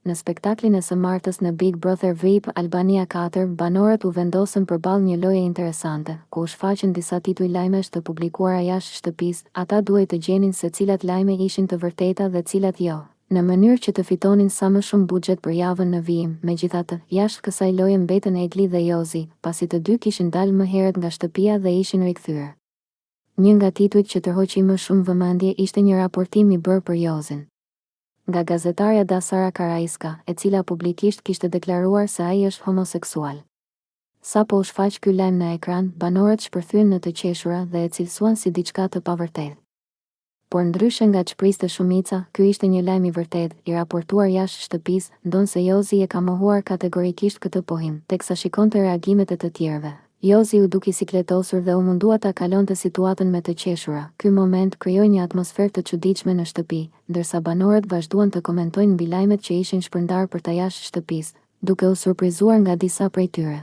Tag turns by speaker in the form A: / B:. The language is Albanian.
A: Në spektaklin e së martës në Big Brother VIP Albania 4, banorët u vendosën përballë një loje interesante, ku u shfaqën disa tituj lajmesh të publikuara jashtë shtëpisë. Ata duhej të gjenin se cilat lajme ishin të vërteta dhe cilat jo, në mënyrë që të fitonin sa më shumë buxhet për javën në vijim. Megjithatë, jashtë kësaj loje mbetën Egli dhe Jozi, pasi të dy kishin dalë më herët nga shtëpia dhe ishin rikthyer. Një nga titujt që tërhoqi më shumë vëmendje ishte një raportim i bërë për Jozin nga gazetarja Dasara Karaiska, e cila publikisht kishte deklaruar se ai është homoseksual. Sa po u shfaq ky lajm në ekran, banorët shpërthyen në të qeshura dhe e cilësuan si diçka të pavërtetë. Por ndryshe nga ç'priste shumica, ky ishte një lajm i vërtetë, i raportuar jashtë shtëpisë, ndonse Jozi e ka mohuar kategorikisht këtë pohim, teksa shikonte reagimet e të tjerëve. Jozi u duki sikletosur dhe u mundua ta kalonte situatën me të qeshura. Ky moment krijoi një atmosferë të çuditshme në shtëpi, ndërsa banorët vazhduan të komentojnë mbi lajmet që ishin shpërndarë për ta jashtë shtëpisë, duke u surprizuar nga disa prej tyre.